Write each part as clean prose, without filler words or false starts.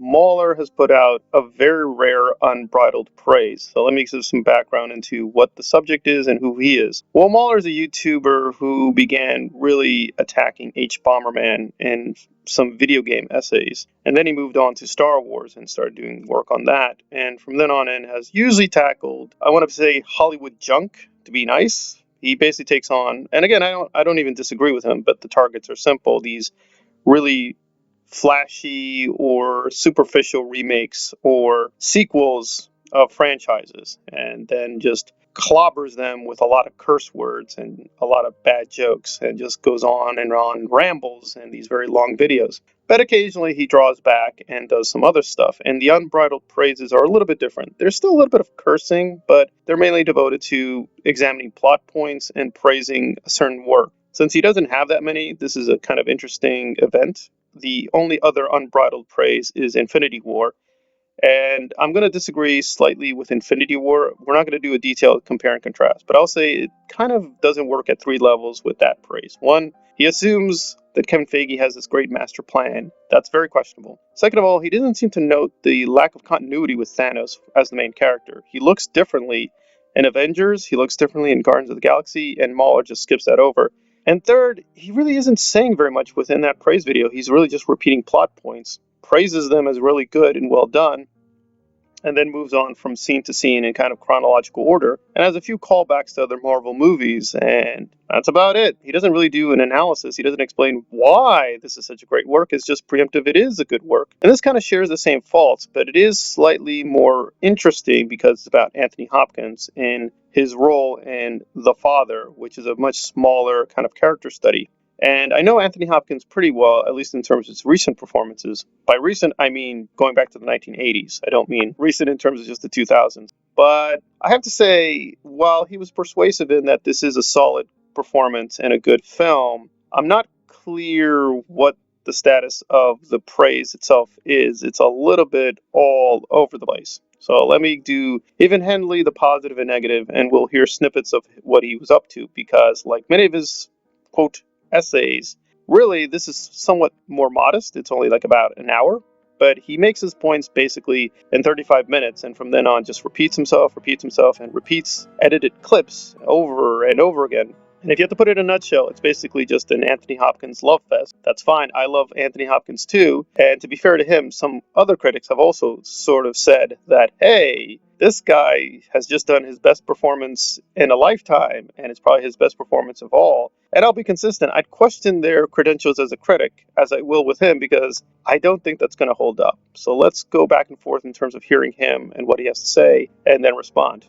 Mauler has put out a very rare unbridled praise. So let me give some background into what the subject is and who he is. Well, Mauler is a YouTuber who began really attacking H. Bomberman in some video game essays. And then he moved on to Star Wars and started doing work on that. And from then on in has usually tackled, I want to say, Hollywood junk, to be nice. He basically takes on, and again, I don't even disagree with him, but the targets are simple. These really flashy or superficial remakes or sequels of franchises, and then just clobbers them with a lot of curse words and a lot of bad jokes, and just goes on, rambles in these very long videos. But occasionally he draws back and does some other stuff, and the unbridled praises are a little bit different. There's still a little bit of cursing, but they're mainly devoted to examining plot points and praising a certain work. Since he doesn't have that many, this is a kind of interesting event. The only other unbridled praise is Infinity War. And I'm going to disagree slightly with Infinity War. We're not going to do a detailed compare and contrast, but I'll say it kind of doesn't work at three levels with that praise. One, he assumes that Kevin Feige has this great master plan. That's very questionable. Second of all, he doesn't seem to note the lack of continuity with Thanos as the main character. He looks differently in Avengers, he looks differently in Guardians of the Galaxy, and Mauler just skips that over. And third, he really isn't saying very much within that praise video. He's really just repeating plot points, praises them as really good and well done, and then moves on from scene to scene in kind of chronological order, and has a few callbacks to other Marvel movies, and that's about it. He doesn't really do an analysis. He doesn't explain why this is such a great work. It's just preemptive. It is a good work. And this kind of shares the same faults, but it is slightly more interesting because it's about Anthony Hopkins in his role in The Father, which is a much smaller kind of character study. And I know Anthony Hopkins pretty well, at least in terms of his recent performances. By recent, I mean going back to the 1980s. I don't mean recent in terms of just the 2000s. But I have to say, while he was persuasive in that this is a solid performance and a good film, I'm not clear what the status of the praise itself is. It's a little bit all over the place. So let me do even-handedly the positive and negative, and we'll hear snippets of what he was up to, because like many of his, quote, essays, really this is somewhat more modest. It's only like about an hour, but he makes his points basically in 35 minutes, and from then on just repeats himself, and repeats edited clips over and over again. And if you have to put it in a nutshell, it's basically just an Anthony Hopkins love fest. That's fine. I love Anthony Hopkins too. And to be fair to him, some other critics have also sort of said that, hey, this guy has just done his best performance in a lifetime, and it's probably his best performance of all. And I'll be consistent. I'd question their credentials as a critic, as I will with him, because I don't think that's going to hold up. So let's go back and forth in terms of hearing him and what he has to say, and then respond.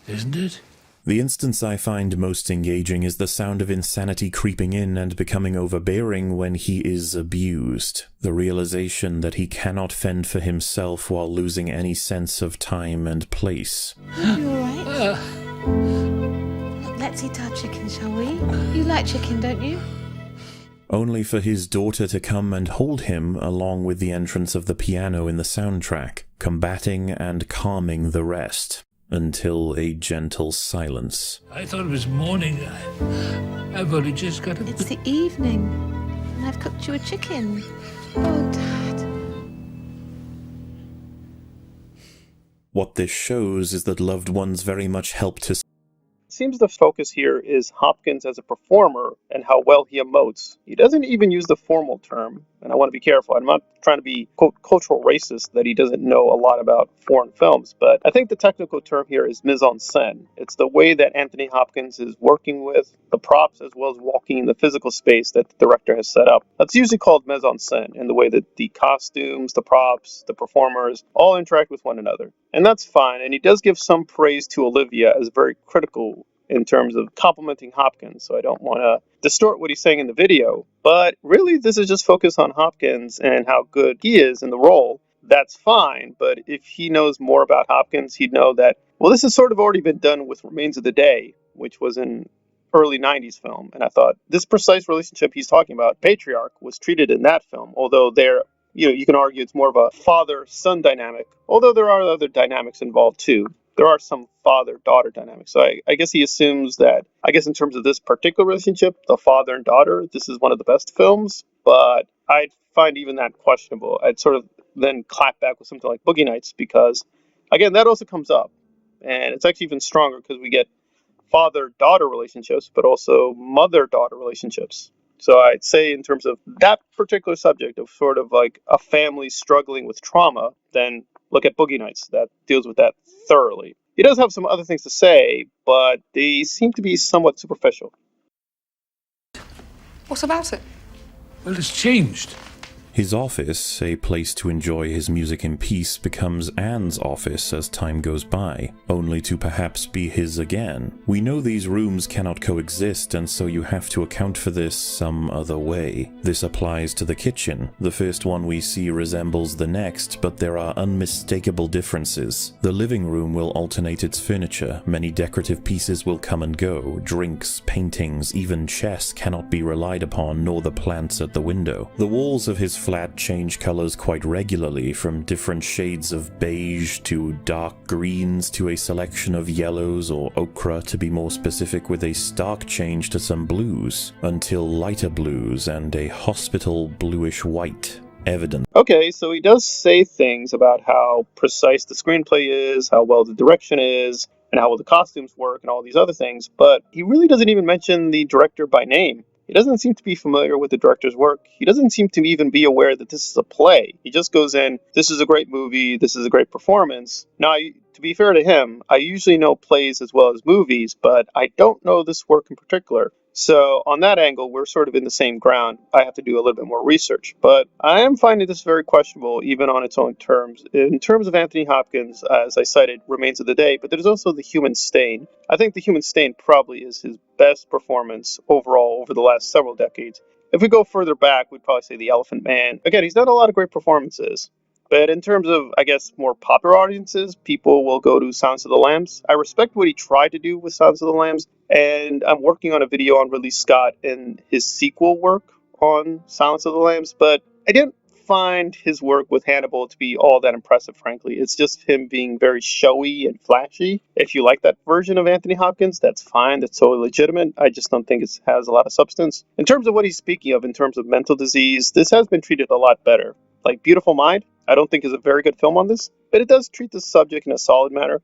Isn't it? The instance I find most engaging is the sound of insanity creeping in and becoming overbearing when he is abused. The realization that he cannot fend for himself while losing any sense of time and place. You alright? Let's eat our chicken, shall we? You like chicken, don't you? Only for his daughter to come and hold him along with the entrance of the piano in the soundtrack, combating and calming the rest. Until a gentle silence. I thought it was morning. I've only just got It's the evening, and I've cooked you a chicken. Oh, Dad. What this shows is that loved ones very much help to... It seems the focus here is Hopkins as a performer and how well he emotes. He doesn't even use the formal term, and I want to be careful. I'm not trying to be, quote, cultural racist that he doesn't know a lot about foreign films, but I think the technical term here is mise-en-scène. It's the way that Anthony Hopkins is working with the props as well as walking in the physical space that the director has set up. That's usually called mise-en-scène, in the way that the costumes, the props, the performers all interact with one another. And that's fine, and he does give some praise to Olivia as very critical in terms of complimenting Hopkins, so I don't want to distort what he's saying in the video. But really, this is just focused on Hopkins and how good he is in the role. That's fine, but if he knows more about Hopkins, he'd know that, well, this has sort of already been done with Remains of the Day, which was an early 90s film, and I thought this precise relationship he's talking about, patriarch, was treated in that film, although you can argue it's more of a father-son dynamic, although there are other dynamics involved too. There are some father-daughter dynamics. So I guess he assumes that, I guess in terms of this particular relationship, the father and daughter, this is one of the best films, but I'd find even that questionable. I'd sort of then clap back with something like Boogie Nights because, again, that also comes up. And it's actually even stronger because we get father-daughter relationships, but also mother-daughter relationships. So I'd say in terms of that particular subject of sort of like a family struggling with trauma, then look at Boogie Nights. That deals with that thoroughly. He does have some other things to say, but they seem to be somewhat superficial. What about it? Well, it's changed. His office, a place to enjoy his music in peace, becomes Anne's office as time goes by, only to perhaps be his again. We know these rooms cannot coexist, and so you have to account for this some other way. This applies to the kitchen. The first one we see resembles the next, but there are unmistakable differences. The living room will alternate its furniture, many decorative pieces will come and go, drinks, paintings, even chess cannot be relied upon, nor the plants at the window. The walls of his flat change colors quite regularly, from different shades of beige to dark greens to a selection of yellows or ochre, to be more specific, with a stark change to some blues, until lighter blues and a hospital bluish white evident. Okay, so he does say things about how precise the screenplay is, how well the direction is, and how well the costumes work, and all these other things, but he really doesn't even mention the director by name. He doesn't seem to be familiar with the director's work. He doesn't seem to even be aware that this is a play. He just goes in, this is a great movie, this is a great performance. Now, to be fair to him, I usually know plays as well as movies, but I don't know this work in particular. So on that angle, we're sort of in the same ground. I have to do a little bit more research, but I am finding this very questionable, even on its own terms. In terms of Anthony Hopkins, as I cited, Remains of the Day, but there's also The Human Stain. I think The Human Stain probably is his best performance overall over the last several decades. If we go further back, we'd probably say The Elephant Man. Again, he's done a lot of great performances. But in terms of, I guess, more popular audiences, people will go to Silence of the Lambs. I respect what he tried to do with Silence of the Lambs, and I'm working on a video on Ridley Scott and his sequel work on Silence of the Lambs, but I didn't find his work with Hannibal to be all that impressive, frankly. It's just him being very showy and flashy. If you like that version of Anthony Hopkins, that's fine. That's totally legitimate. I just don't think it has a lot of substance. In terms of what he's speaking of, in terms of mental disease, this has been treated a lot better. Like Beautiful Mind, I don't think is a very good film on this, but it does treat the subject in a solid manner.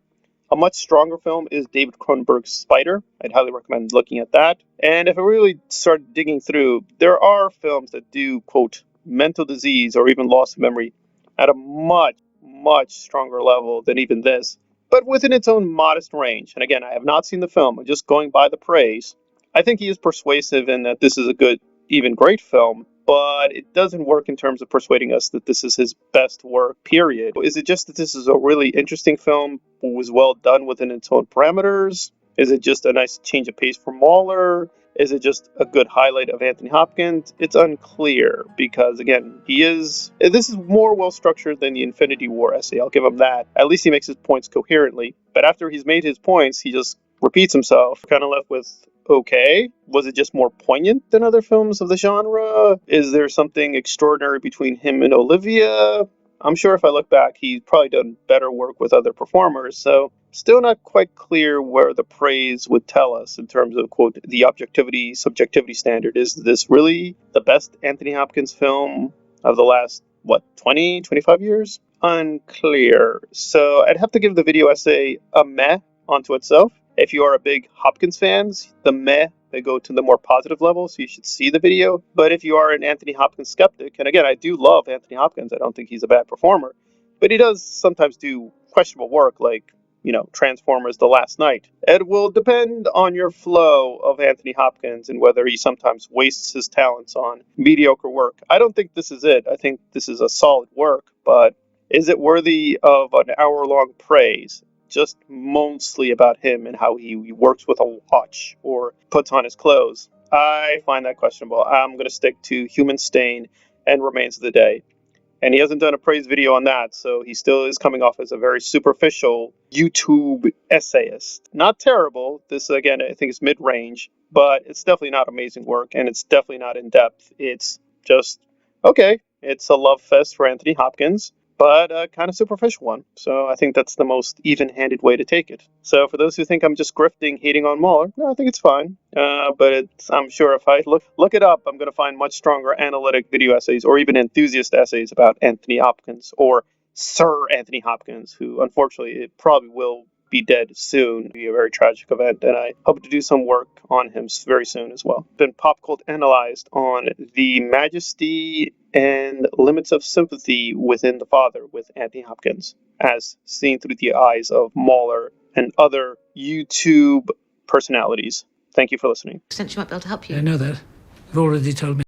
A much stronger film is David Cronenberg's Spider. I'd highly recommend looking at that. And if I really start digging through, there are films that do, quote, mental disease or even loss of memory at a much, much stronger level than even this, but within its own modest range. And again, I have not seen the film. I'm just going by the praise. I think he is persuasive in that this is a good, even great film, but it doesn't work in terms of persuading us that this is his best work, period. Is it just that this is a really interesting film, was well done within its own parameters? Is it just a nice change of pace for Mauler? Is it just a good highlight of Anthony Hopkins? It's unclear because, again, this is more well structured than the Infinity War essay. I'll give him that. At least he makes his points coherently. But after he's made his points, he just repeats himself. Kind of left with, okay, was it just more poignant than other films of the genre? Is there something extraordinary between him and Olivia? I'm sure if I look back, he's probably done better work with other performers, so still not quite clear where the praise would tell us in terms of, quote, the objectivity, subjectivity standard. Is this really the best Anthony Hopkins film of the last, 20, 25 years? Unclear. So I'd have to give the video essay a meh onto itself. If you are a big Hopkins fans, the meh they go to the more positive level, so you should see the video. But if you are an Anthony Hopkins skeptic, and again, I do love Anthony Hopkins, I don't think he's a bad performer, but he does sometimes do questionable work like, Transformers The Last Night. It will depend on your flow of Anthony Hopkins and whether he sometimes wastes his talents on mediocre work. I don't think this is it. I think this is a solid work, but is it worthy of an hour-long praise? Just mostly about him and how he works with a watch or puts on his clothes. I find that questionable. I'm going to stick to Human Stain and Remains of the Day. And he hasn't done a praise video on that, so he still is coming off as a very superficial YouTube essayist. Not terrible. This, again, I think is mid-range, but it's definitely not amazing work, and it's definitely not in-depth. It's just, okay, it's a love fest for Anthony Hopkins. but a kind of superficial one. So I think that's the most even-handed way to take it. So for those who think I'm just grifting, hating on Mauler, no, I think it's fine. But I'm sure if I look it up, I'm going to find much stronger analytic video essays or even enthusiast essays about Anthony Hopkins or Sir Anthony Hopkins, who unfortunately it probably will be dead soon. It'll be a very tragic event, and I hope to do some work on him very soon as well. Been pop cult analyzed on the majesty and limits of sympathy within the Father with Anthony Hopkins, as seen through the eyes of Mauler and other YouTube personalities. Thank you for listening. Potentially might be able to help you. I know that. You've already told me.